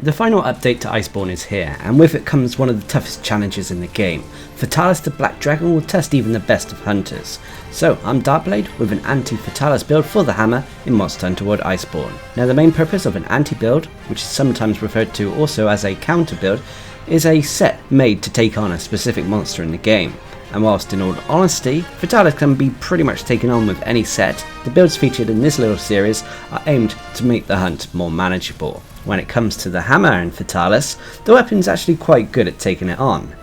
The final update to Iceborne is here, and with it comes one of the toughest challenges in the game. Fatalis the Black Dragon will test even the best of hunters. So I'm Darcblade with an Anti-Fatalis build for the hammer in Monster Hunter World Iceborne. Now the main purpose of an anti-build, which is sometimes referred to also as a counter build, is a set made to take on a specific monster in the game. And whilst in all honesty, Fatalis can be pretty much taken on with any set, the builds featured in this little series are aimed to make the hunt more manageable. When it comes to the hammer and Fatalis, the weapon's actually quite good at taking it on.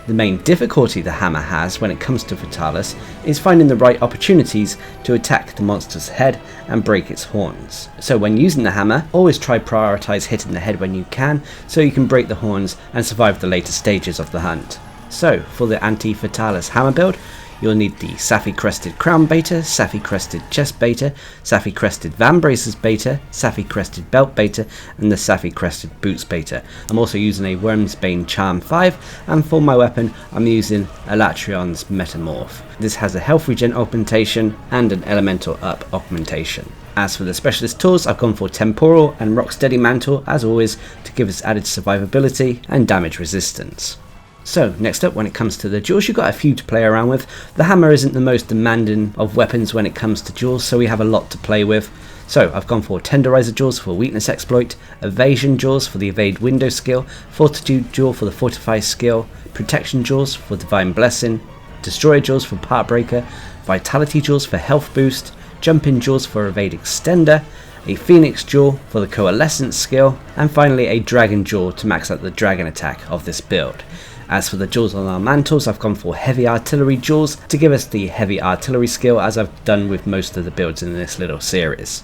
The main difficulty the hammer has when it comes to Fatalis is finding the right opportunities to attack the monster's head and break its horns. So when using the hammer, always try prioritize hitting the head when you can, so you can break the horns and survive the later stages of the hunt. So for the Anti-Fatalis hammer build, you'll need the Sapphire Crested Crown Beta, Sapphire Crested Chest Beta, Sapphire Crested Van Braces Beta, Sapphire Crested Belt Beta, and the Sapphire Crested Boots Beta. I'm also using a Wormsbane Charm 5, and for my weapon I'm using Elatrion's Metamorph. This has a health regen augmentation and an elemental up augmentation. As for the specialist tools, I've gone for Temporal and Rocksteady Mantle as always to give us added survivability and damage resistance. So next up, when it comes to the duels, you've got a few to play around with. The hammer isn't the most demanding of weapons when it comes to duels, so we have a lot to play with. So I've gone for Tenderizer duels for Weakness Exploit, Evasion duels for the Evade Window skill, Fortitude duel for the Fortify skill, Protection duels for Divine Blessing, Destroyer duels for Part Breaker, Vitality duels for Health Boost, Jump-In duels for Evade Extender, a Phoenix duel for the Coalescence skill, and finally a Dragon duel to max out the dragon attack of this build. As for the duels on our mantles, I've gone for Heavy Artillery duels to give us the Heavy Artillery skill, as I've done with most of the builds in this little series.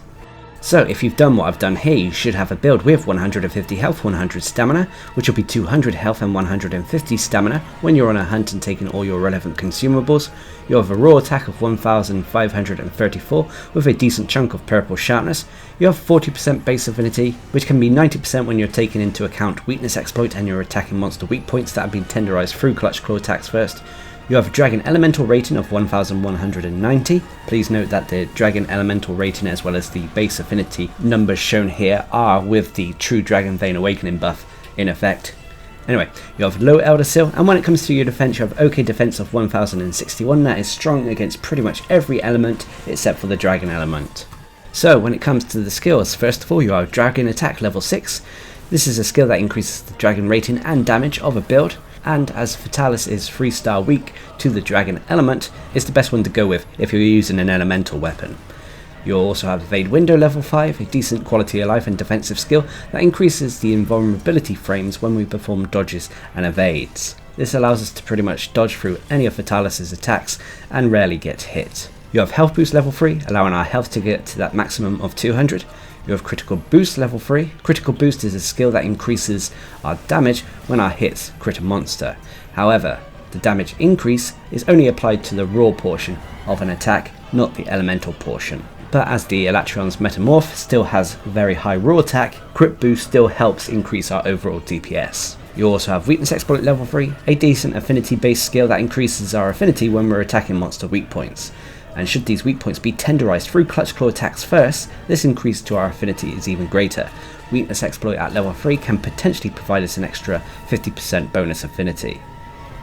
So if you've done what I've done here, you should have a build with 150 health, 100 stamina, which will be 200 health and 150 stamina when you're on a hunt and taking all your relevant consumables. You have a raw attack of 1534 with a decent chunk of purple sharpness. You have 40% base affinity, which can be 90% when you're taking into account Weakness Exploit and you're attacking monster weak points that have been tenderized through Clutch Claw attacks first. You have a Dragon Elemental rating of 1190. Please note that the Dragon Elemental rating as well as the base affinity numbers shown here are with the True Dragon Vein Awakening buff in effect. Anyway, you have low Elder Seal, and when it comes to your defense, you have OK defense of 1061. That is strong against pretty much every element except for the Dragon element. So when it comes to the skills, first of all you have Dragon Attack level 6. This is a skill that increases the Dragon rating and damage of a build, and as Fatalis is 3-star weak to the Dragon element, it's the best one to go with if you're using an elemental weapon. You'll also have Evade Window level 5, a decent quality of life and defensive skill that increases the invulnerability frames when we perform dodges and evades. This allows us to pretty much dodge through any of Fatalis' attacks and rarely get hit. You have Health Boost level 3, allowing our health to get to that maximum of 200. You have Critical Boost level 3. Critical Boost is a skill that increases our damage when our hits crit a monster. However, the damage increase is only applied to the raw portion of an attack, not the elemental portion. But as the Elatrion's Metamorph still has very high raw attack, Crit Boost still helps increase our overall DPS. You also have Weakness Exploit level 3, a decent affinity based skill that increases our affinity when we're attacking monster weak points. And should these weak points be tenderized through Clutch Claw attacks first, this increase to our affinity is even greater. Weakness Exploit at level 3 can potentially provide us an extra 50% bonus affinity.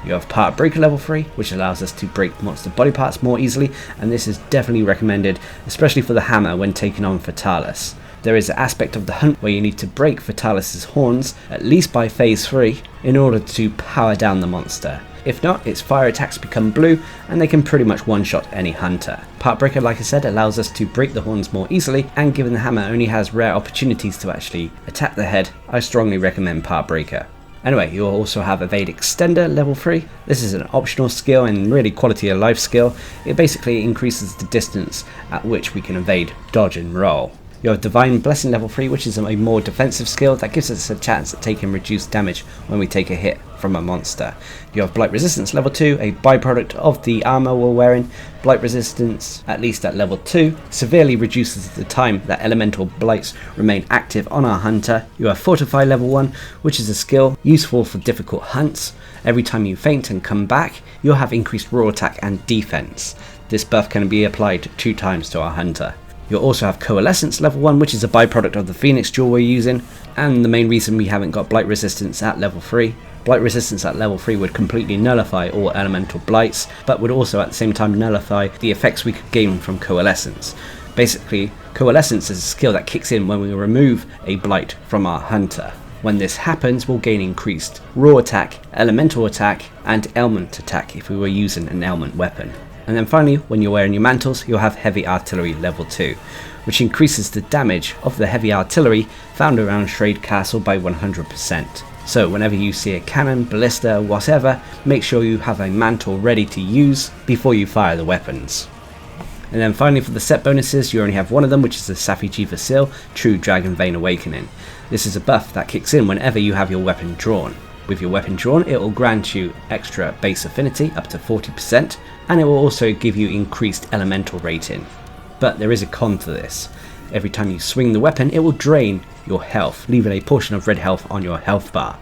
You have Part Breaker level 3, which allows us to break monster body parts more easily, and this is definitely recommended, especially for the hammer when taking on Fatalis. There is an aspect of the hunt where you need to break Fatalis' horns, at least by phase 3, in order to power down the monster. If not, its fire attacks become blue and they can pretty much one-shot any hunter. Part Breaker, like I said, allows us to break the horns more easily, and given the hammer only has rare opportunities to actually attack the head, I strongly recommend Part Breaker. Anyway, you'll also have Evade Extender level 3. This is an optional skill and really quality of life skill. It basically increases the distance at which we can evade, dodge and roll. You have Divine Blessing level 3, which is a more defensive skill that gives us a chance at taking reduced damage when we take a hit from a monster. You have Blight Resistance level 2, a byproduct of the armor we're wearing. Blight Resistance, at least at level 2, severely reduces the time that elemental blights remain active on our hunter. You have Fortify level 1, which is a skill useful for difficult hunts. Every time you faint and come back, you'll have increased raw attack and defense. This buff can be applied 2 times to our hunter. You'll also have Coalescence level 1, which is a byproduct of the Phoenix jewel we're using, and the main reason we haven't got Blight Resistance at level 3. Blight Resistance at level 3 would completely nullify all elemental blights, but would also at the same time nullify the effects we could gain from Coalescence. Basically, Coalescence is a skill that kicks in when we remove a blight from our hunter. When this happens, we'll gain increased raw attack, elemental attack, and ailment attack if we were using an ailment weapon. And then finally, when you're wearing your mantles, you'll have Heavy Artillery level 2, which increases the damage of the heavy artillery found around Shrade Castle by 100%. So whenever you see a cannon, ballista, whatever, make sure you have a mantle ready to use before you fire the weapons. And then finally for the set bonuses, you only have one of them, which is the Safi Vasil, True Dragon Vein Awakening. This is a buff that kicks in whenever you have your weapon drawn. With your weapon drawn, it will grant you extra base affinity up to 40%, and it will also give you increased elemental rating. But there is a con to this. Every time you swing the weapon, it will drain your health, leaving a portion of red health on your health bar.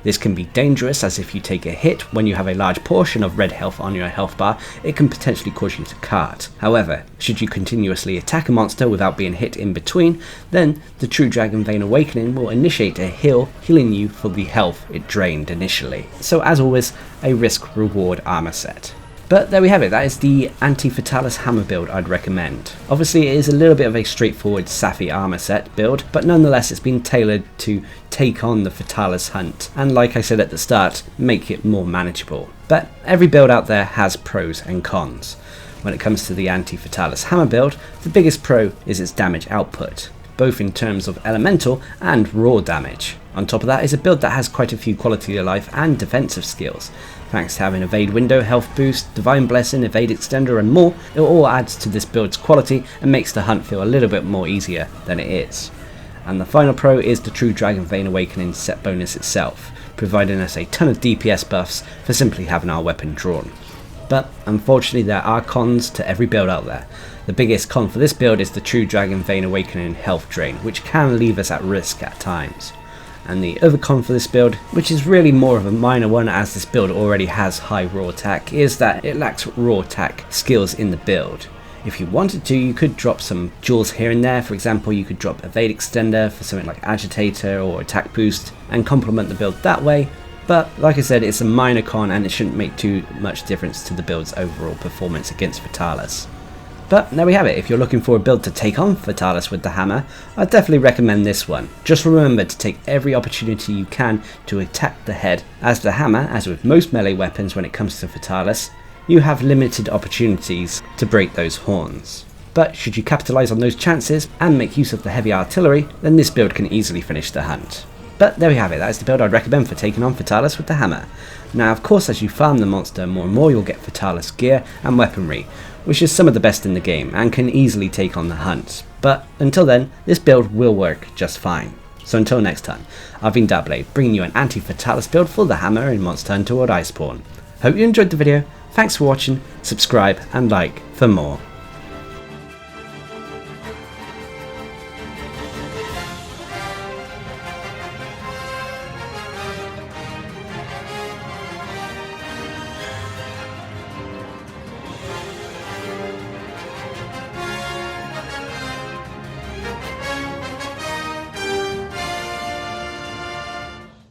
This can be dangerous, as if you take a hit when you have a large portion of red health on your health bar, it can potentially cause you to cart. However, should you continuously attack a monster without being hit in between, then the True Dragon Vein Awakening will initiate a heal, healing you for the health it drained initially. So as always, a risk-reward armor set. But there we have it, that is the Anti-Fatalis hammer build I'd recommend. Obviously it is a little bit of a straightforward Safi armor set build, but nonetheless it's been tailored to take on the Fatalis hunt, and like I said at the start, make it more manageable. But every build out there has pros and cons. When it comes to the Anti-Fatalis hammer build, the biggest pro is its damage output, both in terms of elemental and raw damage. On top of that is a build that has quite a few quality of life and defensive skills. Thanks to having Evade Window, Health Boost, Divine Blessing, Evade Extender and more, it all adds to this build's quality and makes the hunt feel a little bit more easier than it is. And the final pro is the True Dragon Vein Awakening set bonus itself, providing us a ton of DPS buffs for simply having our weapon drawn. But unfortunately there are cons to every build out there. The biggest con for this build is the True Dragon Vein Awakening health drain, which can leave us at risk at times. And the other con for this build, which is really more of a minor one as this build already has high raw attack, is that it lacks raw attack skills in the build. If you wanted to, you could drop some jewels here and there. For example, you could drop Evade Extender for something like Agitator or Attack Boost and complement the build that way. But like I said, it's a minor con and it shouldn't make too much difference to the build's overall performance against Fatalis. But there we have it. If you're looking for a build to take on Fatalis with the hammer, I'd definitely recommend this one. Just remember to take every opportunity you can to attack the head, as the hammer, as with most melee weapons when it comes to Fatalis, you have limited opportunities to break those horns. But should you capitalise on those chances and make use of the heavy artillery, then this build can easily finish the hunt. But there we have it, that is the build I'd recommend for taking on Fatalis with the hammer. Now of course as you farm the monster more and more, you'll get Fatalis gear and weaponry, which is some of the best in the game and can easily take on the hunt. But until then, this build will work just fine. So until next time, I've been Darcblade, bringing you an Anti-Fatalis build for the hammer in Monster Hunter World Iceborne. Hope you enjoyed the video, thanks for watching, subscribe and like for more.